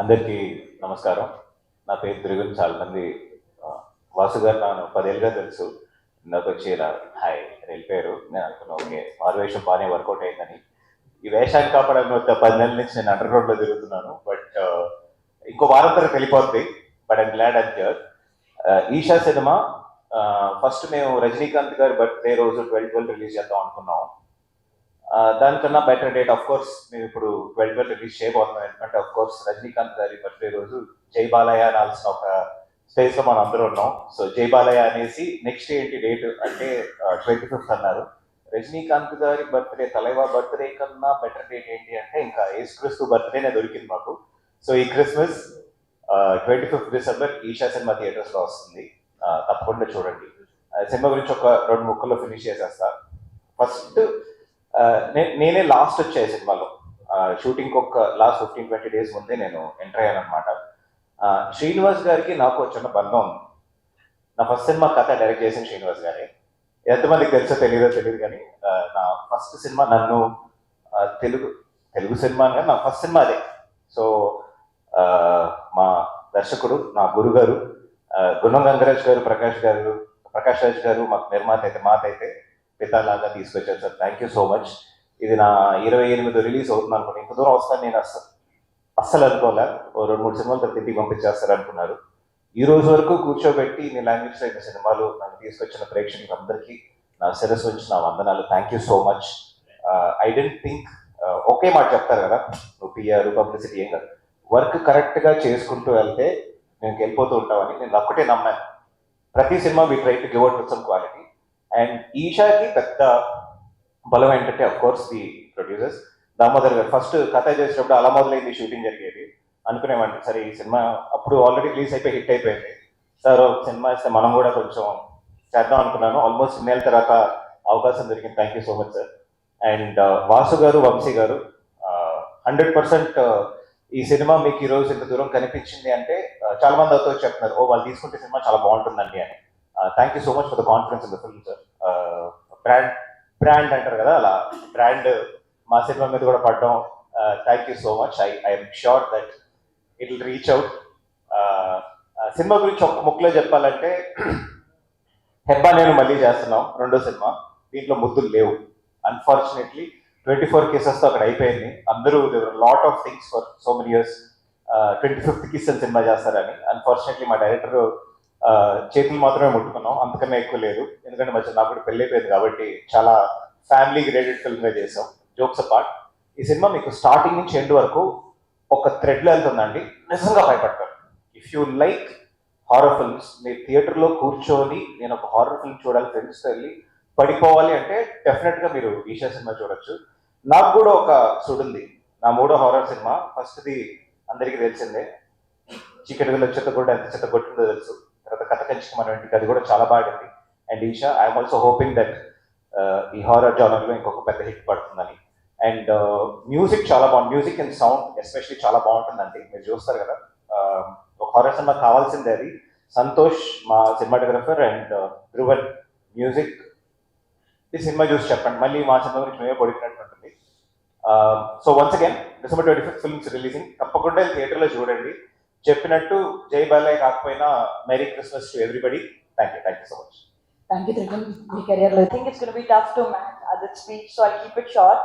అందరికీ నమస్కారం. నా పేరు త్రిగుణ్. చాలా మంది వాసు గారు నన్ను 10 ఏళ్ళుగా తెలుసు. ఇందాక వచ్చి ఇలా హాయ్ అని వెళ్ళిపోయారు. నేను అనుకున్నా ఓకే మారు వేషం బాగానే వర్కౌట్ అయిందని. ఈ వేషాన్ని కాపాడని ఒక 10 నెలల నుంచి నేను అండర్ గ్రౌండ్ లో తిరుగుతున్నాను. బట్ ఇంకో వారం తర్వాత వెళ్ళిపోతుంది. But I'm glad I'm here. Eesha cinema first మేము రజనీకాంత్ గారి బర్త్డే రోజు 12/12 రిలీజ్ చేద్దాం అనుకున్నాం. దానికన్నా బెటర్ డేట్ ఆఫ్ కోర్స్ మేము ఇప్పుడు 12/12 రిలీజ్ చేయబోతున్నాం. ఎందుకంటే ఆఫ్ కోర్స్ రజనీకాంత్ గారి బర్త్డే రోజు జై బాలయ్య అనాల్సిన ఒక స్పేస్ లో మనం అందరూ ఉన్నాం. సో జై బాలయ్య అనేసి నెక్స్ట్ ఏంటి డేట్ అంటే 25th అన్నారు. రజనీకాంత్ గారి బర్త్డే తలైవా బర్త్డే కన్నా బెటర్ డేట్ ఏంటి అంటే ఇంకా యేసుక్రీస్తు బర్త్డేనే దొరికింది మాకు. సో ఈ Christmas 25th December Eesha cinema theatres లో వస్తుంది. తప్పకుండా చూడండి. సినిమా గురించి ఒక 2 ముక్కల్లో ఫినిష్ చేసేస్తా. ఫస్ట్ నేనే లాస్ట్ వచ్చాయి సినిమాలో. షూటింగ్ ఒక లాస్ట్ 15-20 డేస్ ముందే నేను ఎంటర్ అయ్యాను అనమాట. శ్రీనివాస్ గారికి నాకు చిన్న బంధం ఉంది. నా ఫస్ట్ సినిమా కథ డైరెక్ట్ చేసిన శ్రీనివాస్ గారే. ఎంతమందికి తెలుసో తెలియదు కానీ నా ఫస్ట్ సినిమా నన్ను తెలుగు సినిమా నా ఫస్ట్ సినిమా అదే. సో మా దర్శకుడు నా గురుగారు గుణం గంగరాజ్ గారు, ప్రకాష్ రాజ్ గారు మాకు నిర్మాత అయితే మాత అయితే పితాలాగా తీసుకొచ్చారు sir. Thank you so much. ఇది నా 28 రిలీజ్ అవుతుంది అనుకోండి. ఇంత దూరం వస్తాను నేను అస్సలు అనుకోలే. 2-3 సినిమాలు తర్వాత ఇంటికి పంపించేస్తారు అనుకున్నారు. ఈ రోజు వరకు కూర్చోబెట్టి నీ లాంగ్వేజ్ అయిన సినిమాలు నన్ను తీసుకొచ్చిన ప్రేక్షకులందరికీ నా శిరస్సు నుంచి నా వందనాలు. Thank you so much. I don't think ఒకే మాట చెప్తారు కదా, నువ్వు పిఆర్ పబ్లిసిటీ ఏం కాదు, వర్క్ కరెక్ట్గా చేసుకుంటూ వెళ్తే నేను వెళ్ళిపోతూ ఉంటామని నేను ఒక్కటే నమ్మాను. ప్రతి cinema we try to give out with some quality. And ఈషాకి పెద్ద బలం ఏంటంటే of course the producers. Damodar garu first కథ చేసేటప్పుడు అలా మొదలైంది షూటింగ్ జరిగేది. అనుకునేవాడిని సరే ఈ సినిమా అప్పుడు ఆల్రెడీ రిలీజ్ అయిపోయి హిట్ అయిపోయింది, సార్ సినిమా ఇస్తే మనం కూడా కొంచెం చేద్దాం అనుకున్నాను. ఆల్మోస్ట్ 2 నెలల తర్వాత అవకాశం దొరికింది. Thank you so much sir. And Vasu గారు, వంశీ గారు 100% ఈ సినిమా మీకు ఈరోజు ఇంత దూరం కనిపించింది అంటే చాలా మంది అవుతో చెప్తున్నారు ఓ వాళ్ళు తీసుకుంటే సినిమా చాలా బాగుంటుందండి అని. Thank you so much for the confidence in the film sir. Brand అంటారు కదా, అలా బ్రాండ్ మా సినిమా మీద కూడా పడడం. Thank you so much. I'm sure that it will reach out. Cinema గురించి ఒక్క ముక్కలో చెప్పాలంటే హెబ్బా నేను మళ్ళీ చేస్తున్నాం, 2వ సినిమా. దీంట్లో ముద్దులు లేవు అన్ఫార్చునేట్లీ. 24 కేసెస్తో అక్కడ అయిపోయింది. అందరూ lot of things for so many years 25th kiss అని సినిమా చేస్తారని. అన్ఫార్చునేట్లీ మా డైరెక్టర్ చేతులు మాత్రమే ముట్టుకున్నాం, అంతకన్నా ఎక్కువ లేదు. ఎందుకంటే మధ్య నాకు కూడా పెళ్ళి అయిపోయింది కాబట్టి చాలా ఫ్యామిలీ గ్రేడెడ్ ఫిల్మ్గా చేసాం. జోక్స్ అపార్ట్, ఈ సినిమా మీకు స్టార్టింగ్ నుంచి ఎండ్ వరకు ఒక థ్రెడ్లో వెళ్తుందండి. నిజంగా భయపడతారు. If you like horror films, మీరు థియేటర్లో కూర్చొని నేను ఒక హారర్ ఫిల్మ్ చూడాలి ఫ్రెండ్స్తో వెళ్ళి పడిపోవాలి అంటే డెఫినెట్గా మీరు ఈషా సినిమా చూడొచ్చు. నాకు కూడా ఒక సుడుంది, నా 3వ హారర్ సినిమా. ఫస్ట్ది అందరికీ తెలిసిందే, చీకటిలో చెత్త కూడా ఎంత చెత్త కొట్టిందో తెలుసు. తర్వాత కథ కంచికి మన ఇంటికి, అది కూడా చాలా బాగుంది. And Eesha I'm also hoping that ఈ హారర్ జానర్లో ఇంకొక పెద్ద హిట్ పడుతుందని. అండ్ మ్యూజిక్ చాలా బాగుంది, మ్యూజిక్ అండ్ సౌండ్ ఎస్పెషలీ చాలా బాగుంటుందండి. మీరు చూస్తారు కదా, ఒక హారర్ సినిమా కావాల్సిందే అది. సంతోష్ మా సినిమాటోగ్రఫర్ అండ్ ధ్రువన్ మ్యూజిక్. ఈ సినిమా చూసి చెప్పండి, మళ్ళీ మా సినిమా గురించి మేమే పొడిగినట్టు ఉంటుంది. So once again December 25th films releasing. తప్పకుండా థియేటర్లో చూడండి. చెప్పినట్టు జై బాలయ్య కాకపోయినా merry Christmas to everybody. Thank you so much. Thank you, Trigun. I think it's going to be tough to match Adit's speech, so I'll keep it short.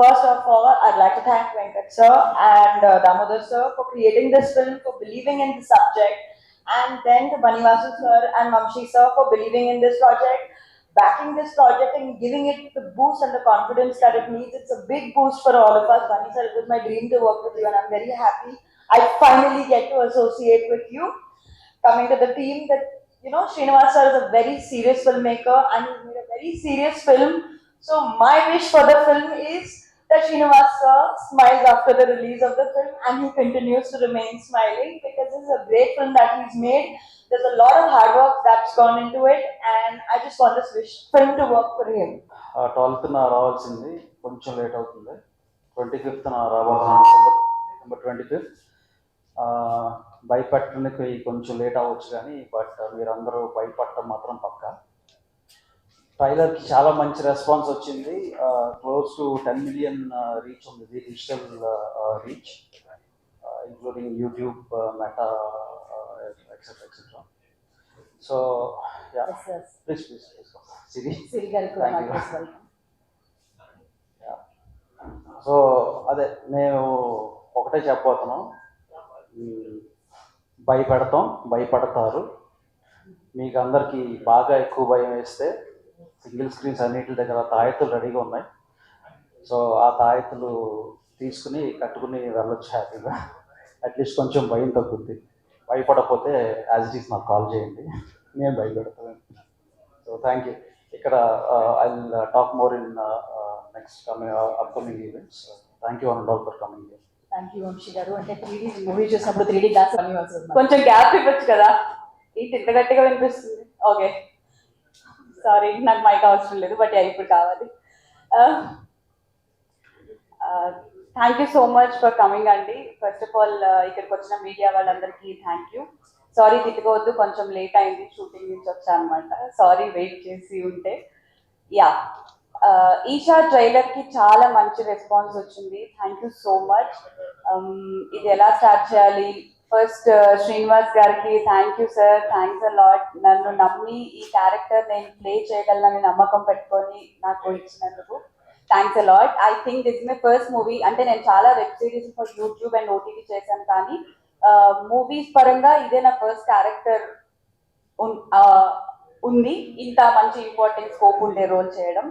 First of all, I'd like to thank Venkat sir and Damodar sir for creating this film, for believing in the subject, and then to Banivasu sir and Mamshi sir for believing in this project, backing this project and giving it the boost and the confidence that it needs. It's a big boost for all of us. Bani sir, it was my dream to work with you and I'm very happy I finally get to associate with you. Coming to the team, that Srinivas sir is a very serious filmmaker and he's made a very serious film. So my wish for the film is that Srinivas sir smiles after the release of the film and he continues to remain smiling, because this is a great film that he's made. There's a lot of hard work that's gone into it and I just want this film to work for him. 12th రావాల్సింది, కొంచెం late అవుతుంది. 25th రావాల్సింది, December 25th. భయపట్టడానికి కొంచెం late అవ్వచ్చు కానీ but మీరందరూ భయపడటం మాత్రం పక్కా. ట్రైలర్కి చాలా మంచి రెస్పాన్స్ వచ్చింది. క్లోజ్ టు 10 million రీచ్ ఉంది, digital reach. Including YouTube, meta, etcetera etcetera. So yeah, Yes, yes. Please Siri. Siri గారికి కూడా Thank you. my best welcome. So అదే నేను ఒకటే చెప్పబోతున్నాం, భయపడతారు. మీకు అందరికీ బాగా ఎక్కువ భయం వేస్తే సింగిల్ స్క్రీన్స్ అన్నిటి దగ్గర తాయెత్తులు రెడీగా ఉన్నాయి. సో ఆ తాయెత్తులు తీసుకుని కట్టుకుని వెళ్ళొచ్చు హ్యాపీగా. అట్లీస్ట్ కొంచెం భయం తగ్గుద్ది. భయపడకపోతే యాజ్ ఇట్ ఈస్ నాకు కాల్ చేయండి, నేను భయపెడతాను. So thank you. ఇక్కడ I will talk more in next upcoming events. Thank you one and all for coming here. Thank you Vamshi garu. అంటే 3D మూవీ చూసినప్పుడు 3D గ్లాస్ కొంచెం గ్యాప్ ఇవ్వచ్చు కదా, ఏంటి ఇంత గట్టిగా వినిపిస్తుంది? ఓకే, సారీ, నాకు మైక్ అవసరం లేదు, బట్ ఇప్పుడు కావాలి. Thank you so much for coming అండి. ఫస్ట్ ఆఫ్ ఆల్ ఇక్కడికి వచ్చిన మీడియా వాళ్ళందరికీ థ్యాంక్ యూ. సారీ తిట్టుకోవద్దు, కొంచెం లేట్ అయింది, షూటింగ్ నుంచి వచ్చా అనమాట. సారీ వెయిట్ చేసి ఉంటే. యా, ఈషా ట్రైలర్ కి చాలా మంచి రెస్పాన్స్ వచ్చింది. Thank you so much. ఇది ఎలా స్టార్ట్ చేయాలి? ఫస్ట్ శ్రీనివాస్ గారికి thank you sir, thanks a lot. నన్ను నమ్మి ఈ క్యారెక్టర్ నేను ప్లే చేయగలనని నమ్మకం పెట్టుకొని నాకు ఇచ్చినందుకు thanks a lot. I think this my first movie. అంటే నేను చాలా web series for YouTube and OTT చేశాను, కానీ మూవీస్ పరంగా ఇదే నా ఫస్ట్ క్యారెక్టర్ ఉంది, ఇంత మంచి ఇంపార్టెంట్ స్కోప్ ఉండే రోల్ చేయడం.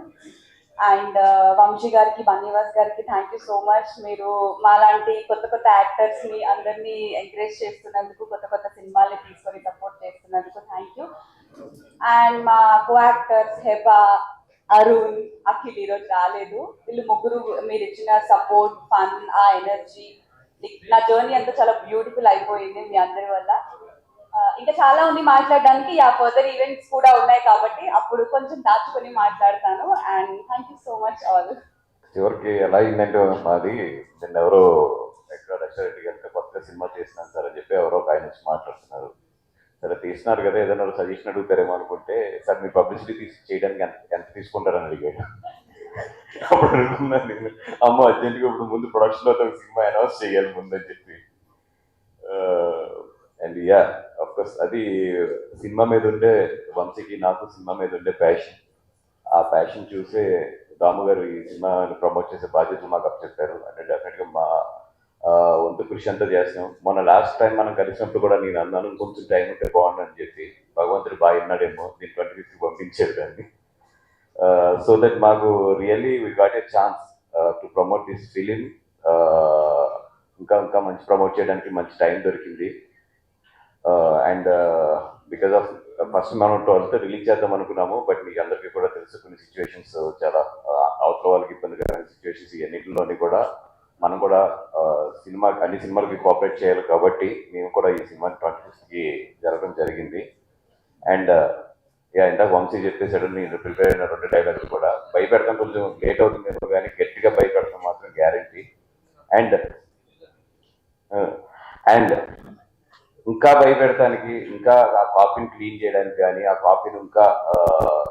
అండ్ వంశీ గారికి, బన్నీవాస్ గారికి థ్యాంక్ యూ సో మచ్. మీరు మాలాంటి కొత్త కొత్త యాక్టర్స్ని అందరినీ ఎంకరేజ్ చేస్తున్నందుకు, కొత్త కొత్త సినిమాల్ని తీసుకొని సపోర్ట్ చేస్తున్నందుకు థ్యాంక్ యూ. అండ్ మా కో యాక్టర్స్ హెబా, అరుణ్, అఖిల్ ఈరోజు రాలేదు. వీళ్ళు ముగ్గురు మీరు ఇచ్చిన సపోర్ట్, ఫన్, ఆ ఎనర్జీ, నా జర్నీ అంతా చాలా బ్యూటిఫుల్ అయిపోయింది మీ అందరి వల్ల. ఇంకా చాలా ఉంది మాట్లాడడానికి. ఆ ఫర్దర్ ఈవెంట్స్ కూడా ఉన్నాయి కాబట్టి అప్పుడు కొంచెం దాచుకొని మాట్లాడతాను. And thank you so much all. చివరికి ఎలా అయిందంటే మాది నిన్న ఎవరో ఎక్కడ రెస్టారెంట్కి వెళ్తే కొత్తగా సినిమా చేసినాను సార్ అని చెప్పి ఎవరో ఒక ఆయన వచ్చి మాట్లాడుతున్నారు. సరే తీసినారు కదా, ఏదైనా సజెషన్ అడుగుతారేమో అనుకుంటే, సార్ మీరు పబ్లిసిటీ చేయడానికి ఎంత తీసుకుంటారని అడిగాడు. అప్పుడు అనుకున్నాను నేను, అమ్మ అర్జెంట్గా ఇప్పుడు ముందు ప్రొడక్షన్లో ఒక సినిమా అనౌన్స్ చేయాలి ముందని చెప్పి. అండ్ యా, అఫ్కోర్స్ అది సినిమా మీద ఉండే, వంశీకి నాకు సినిమా మీద ఉండే ప్యాషన్, ఆ ప్యాషన్ చూసే దాము గారు ఈ సినిమాని ప్రమోట్ చేసే బాధ్యతలు మాకు అప్పచెప్పారు. అంటే డెఫినెట్గా మా వంతు కృషి అంతా చేస్తున్నాం. మొన్న లాస్ట్ టైం మనం కలిసినప్పుడు కూడా నేను అన్నాను కొంచెం టైం ఉంటే బాగుండని చెప్పి. భగవంతుడు బాగా విన్నాడేమో, నేను 25కి పంపించాడు దాన్ని. సో దట్ మాకు really we got a chance to promote this film. ఇంకా మంచి ప్రమోట్ చేయడానికి మంచి టైం దొరికింది. అండ్ బికాస్ ఆఫ్ ఫస్ట్ మనం 12th రిలీజ్ చేద్దాం అనుకున్నాము, బట్ మీకు అందరికీ కూడా తెలుసు కొన్ని సిచ్యువేషన్స్, చాలా అవతల వాళ్ళకి ఇబ్బందికరమైన సిచ్యువేషన్స్, ఇవన్నింటిలోని కూడా మనం కూడా అన్ని సినిమాలకి కోఆపరేట్ చేయాలి కాబట్టి మేము కూడా ఈ సినిమాని 25కి జరగడం జరిగింది. అండ్ ఇందాక వంశీ చెప్పేసాడు, నేను ప్రిపేర్ అయిన 2 డైలాగ్స్ కూడా భయపెడతాం, కొంచెం లేట్ అవుతుందేమో కానీ గట్టిగా భయపెడతాం మాత్రం గ్యారంటీ. అండ్ ఇంకా భయపెడటానికి, ఇంకా ఆ కాపీని క్లీన్ చేయడానికి కానీ, ఆ కాపీని ఇంకా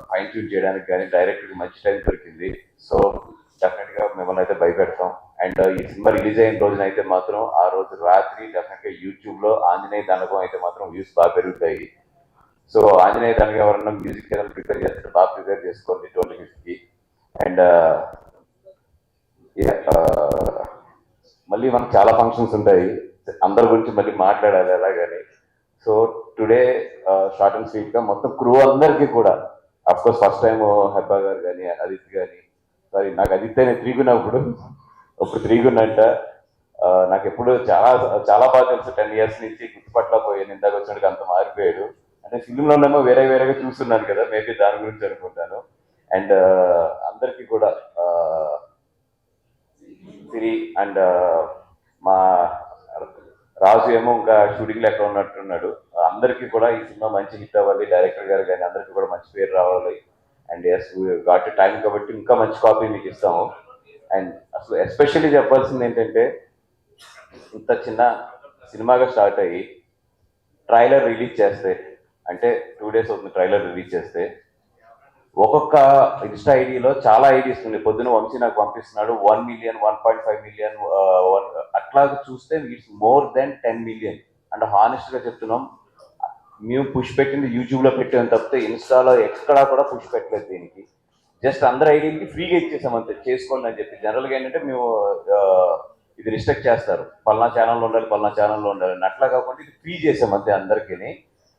ఫైన్ ట్యూన్ చేయడానికి కానీ డైరెక్ట్గా మంచి టైం దొరికింది. సో డెఫినెట్గా మిమ్మల్ని అయితే భయపెడతాం. అండ్ ఈ సినిమా రిలీజ్ అయిన రోజున అయితే మాత్రం ఆ రోజు రాత్రి డెఫినెట్గా యూట్యూబ్లో ఆంజనేయ దండకం అయితే మాత్రం వ్యూస్ బాగా పెరుగుతాయి. సో ఆంజనేయ దండకం ఎవరన్నా మ్యూజిక్ ఏదైనా ప్రిపేర్ చేస్తే బాగా ప్రిపేర్ చేసుకోండి 25కి. అండ్ మళ్ళీ మనకు చాలా ఫంక్షన్స్ ఉంటాయి, అందరి గురించి మళ్ళీ మాట్లాడాలి అలాగని. సో టుడే షార్ట్ అండ్ స్వీట్గా మొత్తం క్రూ అందరికీ కూడా, అఫ్కోర్స్ ఫస్ట్ టైం హెబ్బా గారు కానీ, ఆదిత్య కానీ, సారీ నాకు ఆదిత్యనే 3గున్నప్పుడు, ఇప్పుడు 3గున్నంట. నాకు ఎప్పుడు చాలా చాలా బాగా తెలుసు, 10 years నుంచి గుర్తుపట్టలేకపోయాను. ఇందాక వచ్చినట్టుగా అంత మారిపోయాడు. అంటే ఫిల్మ్లోనేమో వేరేగా చూస్తున్నాను కదా, మేబీ దాని గురించి అనుకుంటాను. అండ్ అందరికీ కూడా సిరి అండ్ మా రాజు ఏమో ఇంకా షూటింగ్లో ఎక్కడ ఉన్నట్టున్నాడు. అందరికీ కూడా ఈ సినిమా మంచి హిట్ అవ్వాలి, డైరెక్టర్ గారు కానీ అందరికీ కూడా మంచి పేరు రావాలి. అండ్ ఎస్ గాట్ టైం కాబట్టి ఇంకా మంచి కాపీ మీకు ఇస్తాము. అండ్ అసలు ఎస్పెషల్లీ చెప్పాల్సింది ఏంటంటే, ఇంత చిన్న సినిమాగా స్టార్ట్ అయ్యి ట్రైలర్ రిలీజ్ చేస్తే, అంటే 2 days అవుతుంది ట్రైలర్ రిలీజ్ చేస్తే, ఒక్కొక్క ఇన్స్టా ఐడిలో చాలా ఐడీస్ ఉన్నాయి. పొద్దున వంశీ నాకు పంపిస్తున్నాడు 1 మిలియన్ 1.5 మిలియన్ అట్లా చూస్తే ఇట్స్ మోర్ దెన్ 10 మిలియన్. అంటే హానెస్ట్గా చెప్తున్నాం, మేము పుష్ పెట్టింది యూట్యూబ్లో పెట్టాం తప్పితే ఇన్స్టాలో ఎక్కడా కూడా పుష్ పెట్టలేదు దీనికి. జస్ట్ అందరి ఐడియాలకి ఫ్రీగా ఇచ్చేసాం అంతే, చేసుకోండి అని చెప్పి. జనరల్గా ఏంటంటే మేము ఇది రిస్ట్రిక్ట్ చేస్తారు, పలానా ఛానల్లో ఉండాలి పలానా ఛానల్లో ఉండాలి అని. అట్లా కాకుండా ఇది ఫ్రీ చేసాం అంతే అందరికీ.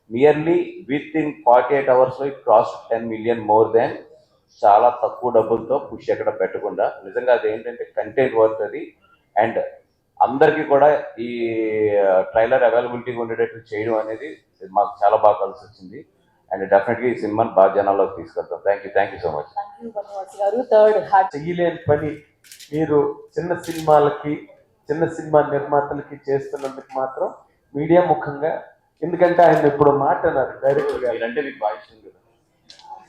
నియర్లీ విత్ ఇన్ 48 అవర్స్లో it cost 10 million more than. చాలా తక్కువ డబ్బులతో పుష్ ఎక్కడ పెట్టకుండా. నిజంగా అది ఏంటంటే కంటెంట్ వర్క్ అది. అండ్ అందరికీ కూడా ఈ ట్రైలర్ అవైలబిలిటీగా ఉండేటట్టు చేయడం అనేది మాకు చాలా బాగా కలిసి వచ్చింది. అండ్ డెఫినెట్గా ఈ సినిమాని బాగా జనాల్లోకి తీసుకెళ్తాం. Thank you so much. Thank you, Bhanuvasi garu. Third, చెయ్యలేని పని మీరు చిన్న సినిమాలకి చిన్న సినిమా నిర్మాతలకి చేస్తున్నందుకు మాత్రం మీడియా ముఖంగా, ఎందుకంటే ఆయన ఇప్పుడు మాట అన్నారు డైరెక్టర్ గారు, మీరంటే మీకు బాగా ఇష్టం కదా,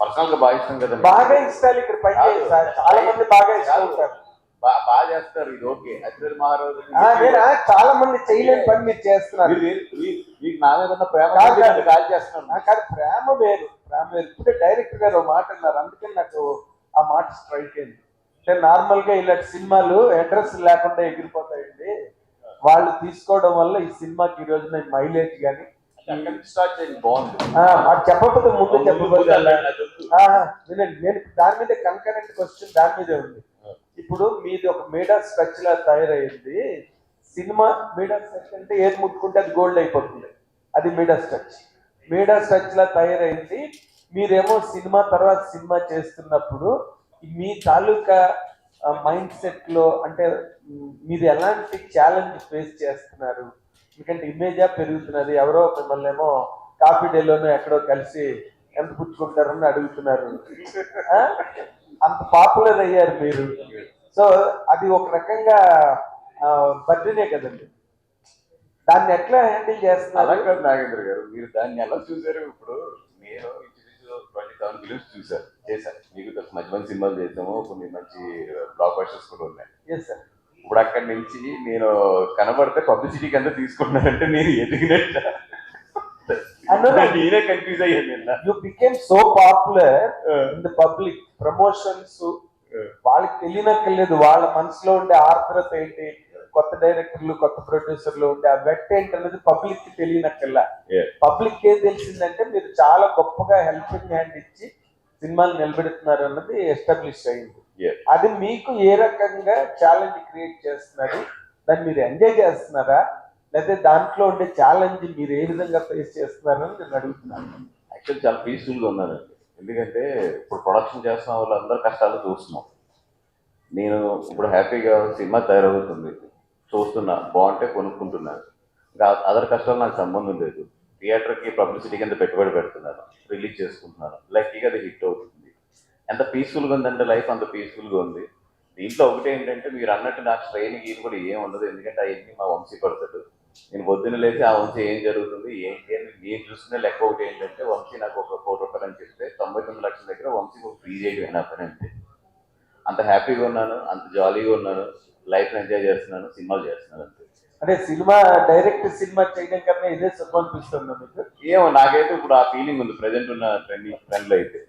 పర్సనల్గా బాగా ఇష్టం కదా. బాగా ఇష్టాలు ఇక్కడ పని చేయండి సార్, చాలా మంది బాగా ఇష్టం ఉంటారు. బాగా చేస్తారు, ఇది ఓకే. అశ్వర్ మహారాజు నేను చాలా మంది చేయలేని పని మీరు చేస్తున్నారు. మీకు నా మీద ఉన్న ప్రేమ కాదు, కాదు. కాల్ చేస్తున్నాను. కానీ ప్రేమ వేరు, ప్రేమ వేరు. ఇప్పుడే డైరెక్టర్ గారు ఒక మాట అన్నారు, అందుకని నాకు ఆ మాట స్ట్రైక్ అయింది. అంటే నార్మల్ గా ఇలాంటి సినిమాలు అడ్రస్ లేకుండా ఎగిరిపోతాయండి, వాళ్ళు తీసుకోవడం వల్ల ఈ సినిమాకి ఈ రోజున మైలేజ్ కానీ స్టార్ట్ చేయండి, బాగుంది. అది చెప్పకపోతే ముందు చెప్పబోతే వినండి, నేను దాని మీద కన్కరెంట్ క్వశ్చన్ దాని మీదే ఉంది. ఇప్పుడు మీది ఒక మీడా స్ట్రచ్ లా తయారైంది సినిమా. మీడా స్ట్రచ్ అంటే ఏది ముట్టుకుంటే అది గోల్డ్ అయిపోతుంది, అది మీడా స్ట్రచ్. మీడా స్ట్రచ్ లా తయారైంది. మీరేమో సినిమా తర్వాత సినిమా చేస్తున్నప్పుడు మీ తాలూకా మైండ్ సెట్ లో అంటే మీరు ఎలాంటి ఛాలెంజ్ ఫేస్ చేస్తున్నారు? ఎందుకంటే ఇమేజా పెరుగుతున్నది, ఎవరో మిమ్మల్ని ఏమో కాఫీ డేలోనో ఎక్కడో కలిసి ఎంత పుచ్చుకుంటారని అడుగుతున్నారు, అంత పాపులర్ అయ్యారు మీరు. సో అది ఒక రకంగా బర్త్డేనే కదండి, దాన్ని ఎట్లా హ్యాండిల్ చేస్తున్నారు? అలా కాదు నాగేంద్ర గారు, మీరు దాన్ని ఎలా చూసారు? ఇప్పుడు నేను 27 ఫిలిమ్స్ చేశాను, మీకు తెలుసు. మంచి మంచి సినిమాలు చేసాము, కొన్ని మంచి బ్లాక్ బస్టర్స్ కూడా ఉన్నాయి. Yes sir. ఇప్పుడు అక్కడి నుంచి నేను కనబడితే పబ్లిసిటీకి అంతా తీసుకుంటున్నానంటే నేను ఎదిగినట్ట. నేనే కన్ఫ్యూజ్ అయ్యాను నిన్న. You became so popular in the public. Promotions వాళ్ళకి తెలియనక్కర్లేదు, వాళ్ళ మనసులో ఉండే ఆర్ద్రత ఏంటి, కొత్త డైరెక్టర్లు కొత్త ప్రొడ్యూసర్లు ఉండే ఆ వెట్ ఏంటి అనేది పబ్లిక్ కి తెలియనక్కర్లా. పబ్లిక్ ఏం తెలిసిందంటే మీరు చాలా గొప్పగా హెల్పింగ్ హ్యాండ్ ఇచ్చి సినిమాలు నిలబెడుతున్నారు అన్నది ఎస్టాబ్లిష్ అయింది. అది మీకు ఏ రకంగా ఛాలెంజ్ క్రియేట్ చేస్తున్నది? దాన్ని మీరు ఎంజాయ్ చేస్తున్నారా, లేకపోతే దాంట్లో ఉండే ఛాలెంజ్ మీరు ఏ విధంగా ఫేస్ చేస్తున్నారని నేను అడుగుతున్నాను. యాక్చువల్ చాలా పీస్ఫుల్గా ఉన్నానండి, ఎందుకంటే ఇప్పుడు ప్రొడక్షన్ చేస్తున్న వాళ్ళు అందరు కష్టాలు చూస్తున్నాం. నేను ఇప్పుడు హ్యాపీగా సినిమా తయారవుతుంది, చూస్తున్నా, బాగుంటే కొనుక్కుంటున్నాను. ఇంకా అదర్ కష్టాలు నాకు సంబంధం లేదు. థియేటర్కి పబ్లిసిటీ కింద పెట్టుబడి పెడుతున్నాను, రిలీజ్ చేసుకుంటున్నాను, లక్కీగా అది హిట్ అవుతుంది. ఎంత పీస్ఫుల్గా ఉందంటే లైఫ్ అంత పీస్ఫుల్గా ఉంది. దీంట్లో ఒకటి ఏంటంటే మీరు అన్నట్టు నాకు స్ట్రెయిన్ గీన్ కూడా ఏం ఉండదు, ఎందుకంటే అవన్నీ మా వంశీ పడతాడు. నేను పొద్దున్న లేచి ఆ వంశీ ఏం జరుగుతుంది ఏంటి అని నేను చూసుకునే లెక్క ఒకటి ఏంటంటే, వంశీ నాకు ఒక 1 కోటి రూపాయలు అని చెప్తే 99 లక్షల దగ్గర వంశీకి ఒక ఫ్రీ చేయడం నా పని అంతే. అంత హ్యాపీగా ఉన్నాను, అంత జాలీగా ఉన్నాను, లైఫ్ ఎంజాయ్ చేస్తున్నాను, సినిమాలు చేస్తున్నాను అంతే. అంటే సినిమా డైరెక్ట్ సినిమా చేయడం కన్నా ఇదే సుఖం అనిపిస్తుంది మీకు? ఏమో నాకైతే ఇప్పుడు ఆ ఫీలింగ్ ఉంది ప్రజెంట్ ఉన్న ట్రెండ్లో అయితే.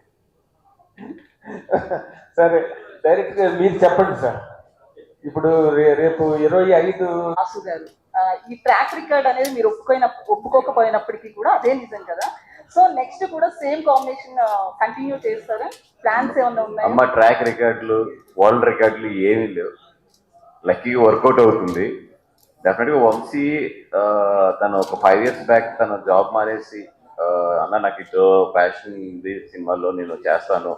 సరే డైరెక్ట్ మీరు చెప్పండి సార్. ఇప్పుడు రేపు 25 వాసు గారు, ఈ ట్రాక్ రికార్డ్ అనేది మీరు ఒప్పుకోకపోయినప్పటికీ కూడా అదే నిజం కదా. సో నెక్స్ట్ కూడా సేమ్ కాంబినేషన్ కంటిన్యూ చేస్తారా? ప్లాన్స్ ఏమన్నా ఉన్నాయి? అమ్మ ట్రాక్ రికార్డులు వరల్డ్ రికార్డులు ఏమీ లేవు, లక్కీగా వర్కౌట్ అవుతుంది. డెఫినెట్గా వంశీ తను ఒక 5 years బ్యాక్ తన జాబ్ మానేసి అన్న నాకు ఇటు ప్యాషన్ ఉంది సినిమాల్లో నేను చేస్తాను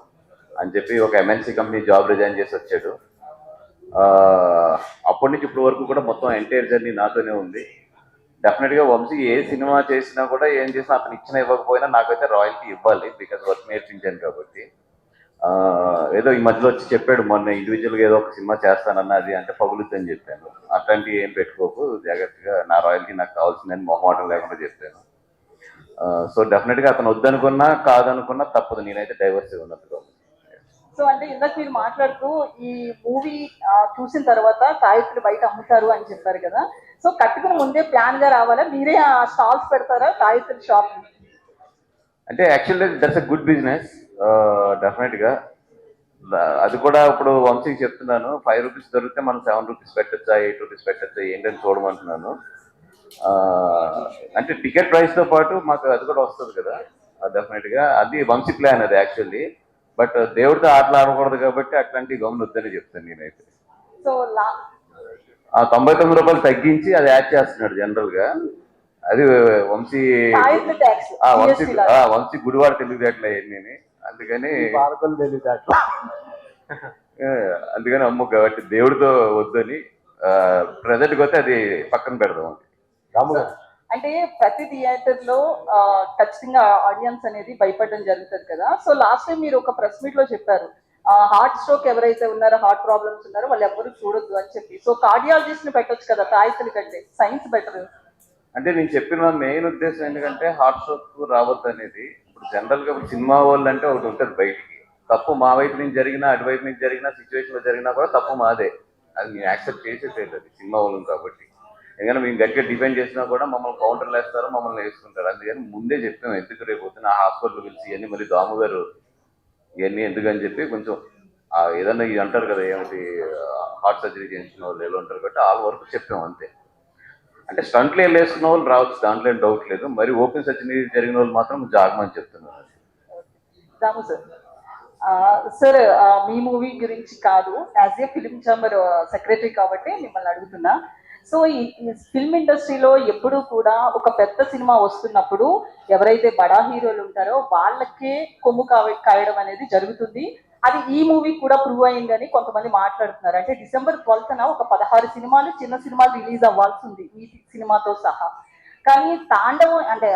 అని చెప్పి ఒక MNC కంపెనీ జాబ్ రిజైన్ చేసి వచ్చాడు. అప్పటి నుంచి ఇప్పటి వరకు కూడా మొత్తం ఎంటైర్ జర్నీ నాతోనే ఉంది. డెఫినెట్గా వంశీ ఏ సినిమా చేసినా కూడా ఏం చేసినా అతను ఇచ్చిన ఇవ్వకపోయినా నాకైతే రాయల్టీ ఇవ్వాలి, బికాజ్ వర్క్ నేర్పించాను కాబట్టి. ఏదో ఈ మధ్యలో వచ్చి చెప్పాడు మొన్న ఇండివిజువల్గా ఏదో ఒక సినిమా చేస్తానన్న అది అంటే పగులుద్దని చెప్పాను. అట్లాంటివి ఏం పెట్టుకోకు, జాగ్రత్తగా నా రాయల్టీ నాకు కావాల్సిందని మొహమాటం లేకుండా చెప్పాను. సో డెఫినెట్గా అతను వద్దనుకున్నా కాదనుకున్నా తప్పదు, నేనైతే డైవర్స్ ఉన్నట్టుగా. సో అంటే ఇందాక మీరు మాట్లాడుతూ ఈ మూవీ చూసిన తర్వాత తాయెత్తులు బయట అమ్ముతారు అని చెప్పారు కదా. సో కట్టుకుని ముందే ప్లాన్ గా రావాలా, మీరే ఆ స్టాల్స్ పెడతారా తాయెత్తుల షాప్? అంటే actually that's a good business. డెఫినెట్గా అది కూడా ఇప్పుడు వంశీకి చెప్తున్నాను, 5 రూపీస్ దొరికితే మనం 7 రూపీస్ పెట్టచ్చా, 8 రూపీస్ పెట్టచ్చా ఏంటని చూడమంటున్నాను. ఆ, అంటే టికెట్ ప్రైస్తో పాటు మాకు అది కూడా వస్తుంది కదా, డెఫినెట్గా అది వంశీ ప్లాన్ అది యాక్చువల్లీ. బట్ దేవుడితో ఆటలు ఆడకూడదు కాబట్టి అట్లాంటి గమని వద్దని చెప్తాను నేనైతే. సో ఆ 99 రూపాయలు తగ్గించి అది యాడ్ చేస్తున్నాడు జనరల్గా. అది వంశీ ట్యాక్స్ వంశీ గుడివాడ తెలివితేటలు అవన్నీ, అందుకని పార్కులు తెలియదు అట్లా. అందుకని అమ్ము కాబట్టి దేవుడితో వద్దని ప్రజెంట్కి వస్తే అది పక్కన పెడదాం. అంటే ప్రతి థియేటర్ లో ఖచ్చితంగా ఆడియన్స్ అనేది భయపడడం జరుగుతుంది కదా. సో లాస్ట్ టైం మీరు ఒక ప్రెస్ మీట్ లో చెప్పారు, హార్ట్ స్ట్రోక్ ఎవరైతే ఉన్నారో, హార్ట్ ప్రాబ్లమ్స్ ఉన్నారో వాళ్ళు ఎవరు చూడొద్దు అని చెప్పి. సో కార్డియాలజిస్ట్ ని పెట్టొచ్చు కదా తాయితుల కంటే, సైన్స్ బెటర్. అంటే నేను చెప్పిన మెయిన్ ఉద్దేశం ఎందుకంటే హార్ట్ స్ట్రోక్ రావద్దు అనేది. ఇప్పుడు జనరల్ గా సినిమా వాళ్ళు అంటే ఒకటి ఉంటుంది బయటికి, తప్పు మా వైపు నుంచి జరిగినా అటువైపు నుంచి జరిగినా సిచ్యువేషన్ లో జరిగినా కూడా తప్పు మాదే, అది మేము యాక్సెప్ట్ చేసేసేది, అది సినిమా వాళ్ళం కాబట్టి. ఎందుకంటే మేము గట్టిగా డిపెండ్ చేసినా కూడా మమ్మల్ని కౌంటర్లు వేస్తారు, మమ్మల్ని వేసుకుంటారు. అందుకని ముందే చెప్పాము ఎందుకు రేపు పొద్దున హాస్పిటల్ పిలిచి ఇవన్నీ మళ్ళీ దాము గారు ఇవన్నీ ఎందుకని చెప్పి కొంచెం ఏదన్నా ఇది అంటారు కదా ఏమిటి హార్ట్ సర్జరీ చేయించిన వాళ్ళు ఎలా ఉంటారు కాబట్టి వాళ్ళ వరకు చెప్పాము అంతే. అంటే స్టంట్లు వేసుకున్న వాళ్ళు రావచ్చు, దాంట్లో ఏం డౌట్ లేదు. మరి ఓపెన్ సర్జరీ జరిగిన వాళ్ళు మాత్రం జాగమని చెప్తున్నారు. దాము సార్, సార్ మీ మూవీ గురించి కాదు, as a film chamber secretary కాబట్టి మిమ్మల్ని అడుగుతున్నా. సో ఈ ఫిల్మ్ ఇండస్ట్రీలో ఎప్పుడు కూడా ఒక పెద్ద సినిమా వస్తున్నప్పుడు ఎవరైతే బడా హీరోలు ఉంటారో వాళ్ళకే కొమ్ము కాయడం అనేది జరుగుతుంది. అది ఈ మూవీ కూడా ప్రూవ్ అయిందని కొంతమంది మాట్లాడుతున్నారు. అంటే December 12th ఒక 16 సినిమాలు, చిన్న సినిమాలు రిలీజ్ అవ్వాల్సి ఉంది ఈ సినిమాతో సహా. కానీ తాండవం అంటే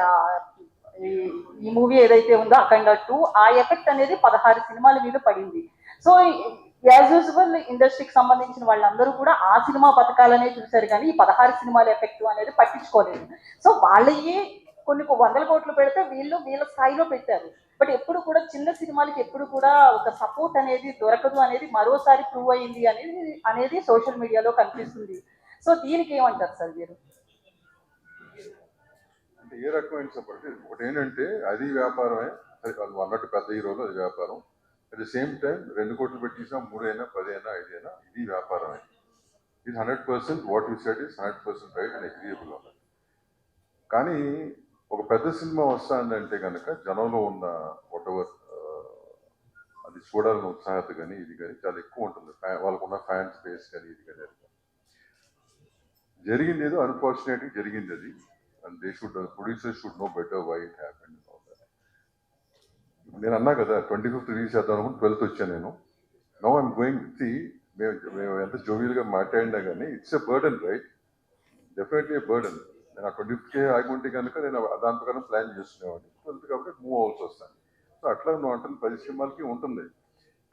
ఈ మూవీ ఏదైతే ఉందో అఖండ 2, ఆ ఎఫెక్ట్ అనేది 16 సినిమాల మీద పడింది. సో యాజ్ యూజువల్ ఇండస్ట్రీకి సంబంధించిన వాళ్ళందరూ కూడా ఆ సినిమా పథకాలనే చూశారు, కానీ ఈ 16 సినిమాల ఎఫెక్ట్ అనేది పట్టించుకోలేదు. సో వాళ్ళయ్యి కొన్ని 100 కోట్లు పెడితే వీళ్ళు వీళ్ళ స్థాయిలో పెట్టారు. బట్ ఎప్పుడు కూడా చిన్న సినిమాలకి ఎప్పుడు కూడా ఒక సపోర్ట్ అనేది దొరకదు అనేది మరోసారి ప్రూవ్ అయింది అనేది సోషల్ మీడియాలో కనిపిస్తుంది. సో దీనికి ఏమంటారు సార్ మీరు? అంటే ఏ రకమైన సపోర్ట్? ఒకటి ఏంటంటే అది వ్యాపారమే, అది అన్నట్టు పెద్ద హీరోలు అది వ్యాపారం. అట్ ద సేమ్ టైం 2 కోట్లు పెట్టినా 3 అయినా 10 అయినా 5 అయినా ఇది వ్యాపారమే. ఇది 100% what you said is 100% right and agreeable అన్నది. కానీ ఒక పెద్ద సినిమా వస్తుందంటే కనుక జనంలో ఉన్న వాటెవర్ అది చూడాలని ఉత్సాహత కానీ ఇది కానీ చాలా ఎక్కువ ఉంటుంది, వాళ్ళకున్న ఫ్యాన్స్ బేస్ కానీ ఇది కానీ. జరిగింది ఏదో అన్ఫార్చునేట్గా జరిగింది అది, and they should producer should know better why it happened. నేను అన్నా కదా 25th రిలీజ్ చేద్దాం అనుకుంటే 12th వచ్చాను నేను. నో ఐఎమ్ గోయింగ్ మేము ఎంత జోవియల్గా మాట్లాడినా కానీ it's a burden, right? Definitely a burden. నేను ఆ 25th ఆగుంటే కనుక నేను దాని ప్రకారం ప్లాన్ చేసుకునేవాడిని. 12th కాబట్టి మూవ్ అవ్వాల్సి వస్తాను. సో అట్లా నువ్వు అంటే 10 సినిమాలకి ఉంటుంది.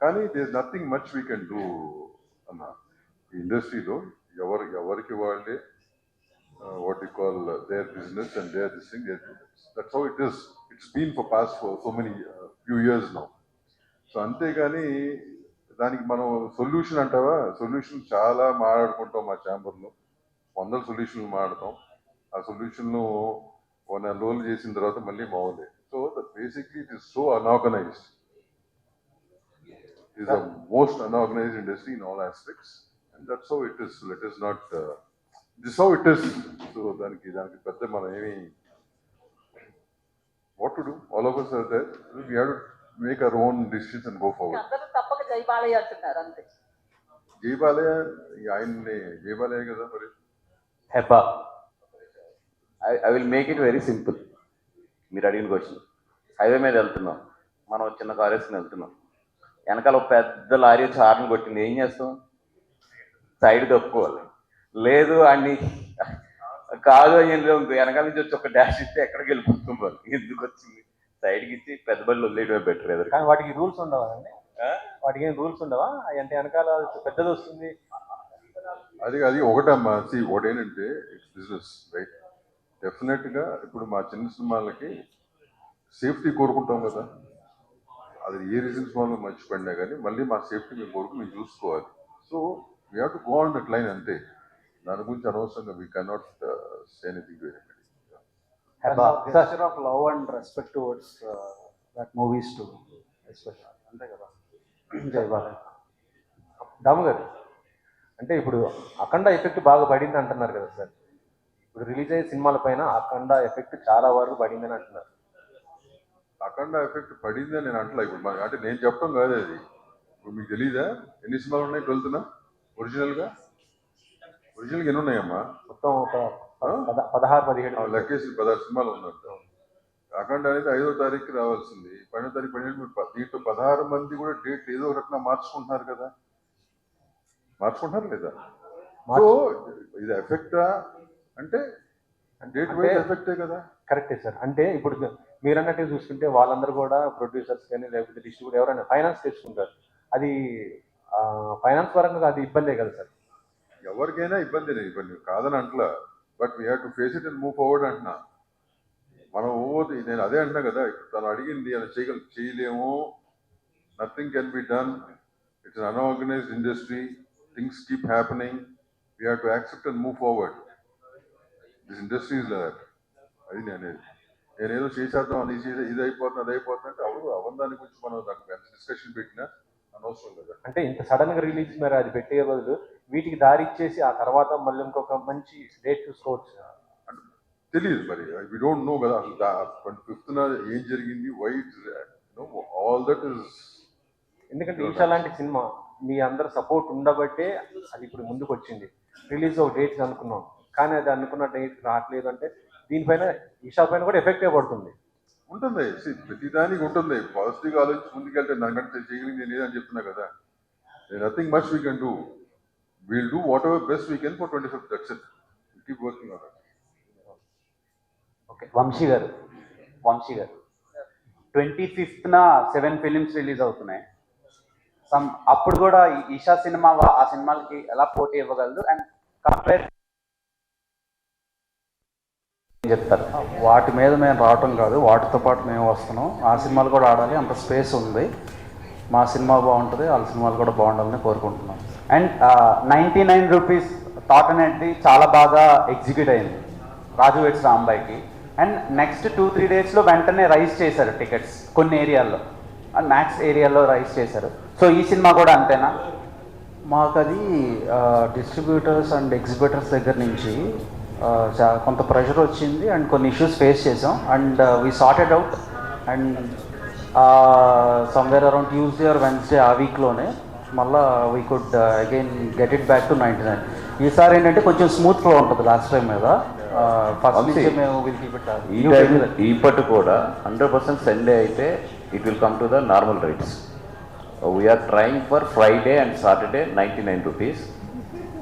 కానీ there nothing much we can do అన్న. ఈ ఇండస్ట్రీలో ఎవరికి వాళ్ళే what you call their business and their this thing. That's how it is. It's been for past for so many few years now. So అంతేగాని దానికి మనం సొల్యూషన్ అంటావా? Solution చాలా మాట్లాడుకుంటాం మా ఛాంబర్లో, 100 సొల్యూషన్లు మాట్లాడతాం. ఆ సొల్యూషన్ను 1 నెల రోజులు చేసిన తర్వాత మళ్ళీ మామూలే. So basically it is so unorganised. It is the most unorganized industry in all aspects, and that's how it is. Let us not this is how it is. So దానికి పెద్ద మనం ఏమి what to do, all of us are there. We have to make our own decisions and go forward. అందరూ తప్పక జై బాలయ్య అంటున్నారు అంతే. జై బాలయ్య ఆయన్ని జై బాలయ్య కదా మరి. HEPA I will make it very simple. మీరు అడిగిన క్వశ్చన్, హైవే మీద వెళ్తున్నాం, మనం చిన్న కార్ వేసుకుని వెళ్తున్నాం, వెనకాల ఒక పెద్ద లారీ వచ్చి హార్న్ కొట్టింది, ఏం చేస్తాం? సైడ్ తప్పుకోవాలి. లేదు అన్ని కాదు అని వెనకాల నుంచి వచ్చి ఒక డాష్ ఇస్తే ఎక్కడికి వెళ్ళిపోతాం, వాళ్ళు ఎందుకు వచ్చింది సైడ్కి ఇచ్చి పెద్ద బళ్ళు వదిలేయడమే బెటర్. ఎదురు కానీ వాటికి రూల్స్ ఉండవా అండి? వాటికి ఏం రూల్స్ ఉండవా? అంటే వెనకాల పెద్దది వస్తుంది అది ఒకటమ్మా. ఒకటి ఏంటంటే ఇట్స్ బిజినెస్, రైట్? డెఫినెట్గా ఇప్పుడు మా చిన్న సినిమాలకి సేఫ్టీ కోరుకుంటాం కదా, అది ఏ రీజన్స్ వల్ల మర్చిపడినా కానీ మళ్ళీ మా సేఫ్టీ మేము మేము చూసుకోవాలి. So we have to go on that line అంతే. దాని గురించి అనవసరంగా we cannot say anything to anybody. Gesture of love and respect towards that movies too. Special అంతే కదా. జై బాలయ్య. దాము గారు, అంటే ఇప్పుడు అఖండ ఎఫెక్ట్ బాగా పడింది అంటున్నారు కదా సార్. ఇప్పుడు రిలీజ్ అయ్యే సినిమాల పైన అఖండ ఎఫెక్ట్ చాలా వరకు పడిందని అంటున్నారు. అఖండ ఎఫెక్ట్ పడిందని నేను అంటలే ఇప్పుడు అంటే నేను చెప్పడం కాదు అది. ఇప్పుడు మీకు తెలీదా ఎన్ని సినిమాలు ఉన్నాయి 12న ఒరిజినల్గా ఎన్ని ఉన్నాయమ్మా? మొత్తం ఒక 16-17 లెక్కేసి 16 సినిమాలు ఉన్నట్టు. అఖండ అనేది 5వ తారీఖుకి రావాల్సింది, 12వ తారీఖు 12 దీంట్లో 16 మంది కూడా డేట్ ఏదో ఒక రకంగా మార్చుకుంటున్నారు కదా, మార్చుకుంటున్నారు లేదా? సో ఇది ఎఫెక్టా అంటే డేట్ వైజ్ ఎఫెక్టే కదా. కరెక్టే సార్. అంటే ఇప్పుడు మీరు అన్నట్టు చూసుకుంటే వాళ్ళందరూ కూడా ప్రొడ్యూసర్స్ కానీ లేకపోతే డిస్ట్రిబ్యూటర్ ఎవరైనా ఫైనాన్స్ తెచ్చుకుంటారు. అది ఫైనాన్స్ పరంగా అది ఇబ్బందే కదా సార్. ఎవరికైనా ఇబ్బంది కాదని అంటలా, but we have to face it and move forward అంటున్నా. మనం నేను అదే అంటున్నా కదా, ఇప్పుడు తను అడిగింది అని చేయలేము, nothing can be done, it's an unorganised industry, things keep happening, we have to accept and move forward. This industry is like అది నేనేదో చేసేద్దాం అని ఇది అయిపోతుంది అది అయిపోతుంది అంటే అవందాని గురించి మనం దానికి ఎంత డిస్కషన్ పెట్టినా అనవసరం కదా. అంటే ఇంత సడన్ గా రిలీజ్ మరి అది పెట్టే బదులు వీటికి దారి ఇచ్చేసి ఆ తర్వాత మళ్ళీ ఇంకొక మంచి డేట్ చూసుకోవచ్చు. తెలియదు మరి, వి డోంట్ నో కదా అసలు 25న ఏం జరిగింది, వై ఆల్ దట్ ఇస్. ఎందుకంటే ఈషా లాంటి సినిమా మీ అందరు సపోర్ట్ ఉండబట్టే అది ఇప్పుడు ముందుకు వచ్చింది. రిలీజ్ ఒక డేట్ అనుకున్నాం, కానీ అది అనుకున్న డేట్ రావట్లేదు అంటే దీనిపైన ఈషా పైన కూడా ఎఫెక్టే పడుతుంది. ఉంటుంది, ప్రతిదానికి ఉంటుంది. పాజిటివ్గా ఆలోచించి ముందుకెళ్తే దానికంటే చేయగలిగింది నేను లేదని చెప్తున్నా కదా. Nothing much we can do, we'll do whatever best we can for 25th. That's it, keep working on it. Okay, Vamsi garu 25th 7 films release అవుతున్నాయి. అప్పుడు కూడా ఈషా సినిమా ఆ సినిమాలకి ఎలా పోటీ ఇవ్వగలదు అండ్ కంపేర్ చెప్తారు? వాటి మీద మేము రావటం కాదు, వాటితో పాటు మేము వస్తున్నాం. ఆ సినిమాలు కూడా ఆడాలి, అంత స్పేస్ ఉంది. మా సినిమా బాగుంటుంది, వాళ్ళ సినిమాలు కూడా బాగుండాలని కోరుకుంటున్నాం. అండ్ 99 రూపీస్ థాట్ అనేది చాలా బాగా ఎగ్జిక్యూట్ అయింది రాజు వెడ్స్ రాంబాయికి. అండ్ నెక్స్ట్ 2-3 డేస్లో వెంటనే రైజ్ చేశారు టికెట్స్ కొన్ని ఏరియాల్లో, అండ్ మ్యాక్స్ ఏరియాలో రైజ్ చేశారు. సో ఈ సినిమా కూడా అంతేనా? మాకు అది డిస్ట్రిబ్యూటర్స్ అండ్ ఎగ్జిబిటర్స్ దగ్గర నుంచి కొంత ప్రెషర్ వచ్చింది అండ్ కొన్ని ఇష్యూస్ ఫేస్ చేసాం and we sorted out. And somewhere around Tuesday or Wednesday ఆ వీక్లోనే మళ్ళీ we could again get it back to 99. ఈసారి ఏంటంటే కొంచెం స్మూత్ ఫ్లో ఉంటుంది లాస్ట్ టైం మీద. ఫస్ట్ నుంచి మేము ఇప్పటి కూడా 100% సండే అయితే it will come to the normal rates. We're trying for Friday and Saturday 99 rupees.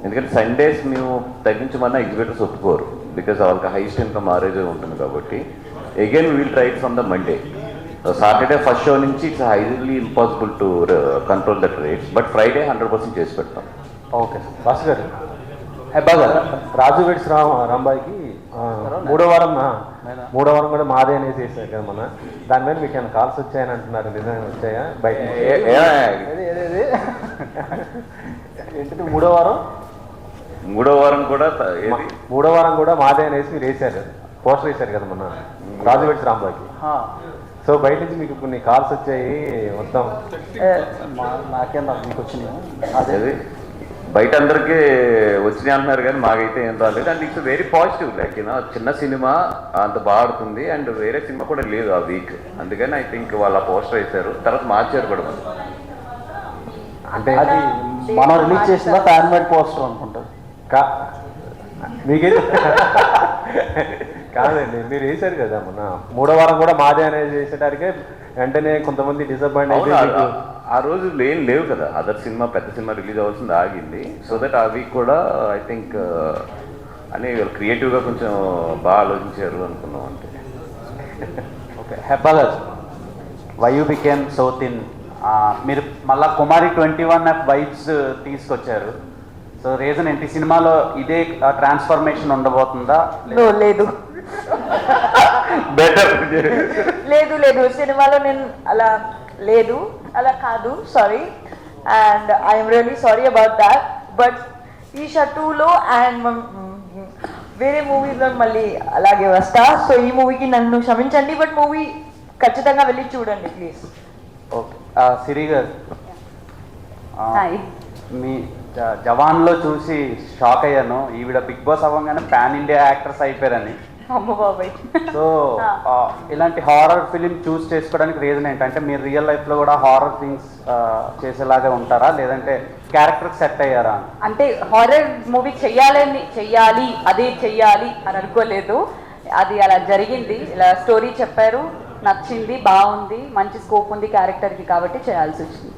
ఎందుకంటే సండేస్ మేము తగ్గించమన్నా ఎగ్జిబిటర్స్ ఒప్పుకోరు, బికాస్ వాళ్ళకి హైయెస్ట్ ఇన్కమ్ ఆరేజ్ ఉంటుంది కాబట్టి. Again will try it from the Monday. Saturday first show నుంచి it's highly impossible to control that rates, but Friday 100% చేసి పెడతాం. Okay sir. బాస్ గారు, బాగా రాజు వెడ్స్ రాంబాయికి మూడో వారం కూడా మాదే అనేసి వేసారు కదా మన. దాని మీద మీకు ఏమైనా కాల్స్ వచ్చాయని అంటున్నారు, నిజంగా వచ్చాయా? బయట ఏంటంటే మూడో వారం కూడా మాదే అనేసి మీరు వేసారు, పోస్టర్ వేసారు కదా మన రాజు వెడ్స్ రాంబాయికి. సో బయట నుంచి మీకు కొన్ని కాల్స్ వచ్చాయి మొత్తం. నాకేం మీకు వచ్చినాయి? అదే బయట అందరికీ వచ్చినాయి అంటున్నారు కానీ మాకైతే ఏం రాలేదు. And it's very positive, like చిన్న సినిమా అంత బాగుంటుంది అండ్ వేరే సినిమా కూడా లేదు ఆ వీక్, అందుకని ఐ థింక్ వాళ్ళ పోస్టర్ వేశారు, తర్వాత మార్చారు కూడా. అంటే అది మనం రిలీజ్ చేసిన ఫ్యాన్ మేడ్ పోస్టర్ అనుకుంటారు. మీకైతే కాదండి, మీరు వేశారు కదా మొన్న మూడో వారం కూడా మాదే అనేది చేసేటానికే వెంటనే కొంతమంది డిసప్పాయింట్ అయితే. ఆ రోజు లేవు కదా, అదర్ సినిమా పెద్ద సినిమా రిలీజ్ అవ్వాల్సింది ఆగింది. సో దట్ ఆ వీక్ కూడా ఐ థింక్ అని క్రియేటివ్గా కొంచెం బాగా ఆలోచించారు అనుకున్నాం అంతే. Okay, Hebah garu, why you became south in, మీరు మళ్ళా కుమారి 21F వైబ్స్ తీసుకొచ్చారు. సో రీజన్ ఏంటి? సినిమాలో ఇదే ట్రాన్స్ఫర్మేషన్ ఉండబోతుందా? లేదు బెటర్ లేదు సినిమాలో నేను అలా కాదు, sorry. And I'm really sorry about that. But Eesha 2లో అండ్ వేరే మూవీస్లో మళ్ళీ అలాగే వస్తా. సో ఈ మూవీకి నన్ను క్షమించండి, బట్ మూవీ ఖచ్చితంగా వెళ్ళి చూడండి ప్లీజ్. ఓకే సిరి గారు హాయ్. మీ జవాన్లో చూసి షాక్ అయ్యాను, ఈవిడ బిగ్ బాస్ అవ్వగానే పాన్ ఇండియా యాక్టర్స్ అయిపోయారని. అమ్మ బాబాయ్. సో ఇలాంటి హారర్ ఫిలిం చూస్ చేసుకోవడానికి రీజన్ ఏంటంటే మీరు రియల్ లైఫ్లో కూడా హారర్ థింగ్స్ చేసేలాగా ఉంటారా, లేదంటే క్యారెక్టర్ సెట్ అయ్యారా? అంటే హారర్ మూవీ చెయ్యాలి అదే చెయ్యాలి అని అనుకోలేదు, అది అలా జరిగింది. ఇలా స్టోరీ చెప్పారు, నచ్చింది, బాగుంది, మంచి స్కోప్ ఉంది క్యారెక్టర్కి, కాబట్టి చేయాల్సి వచ్చింది.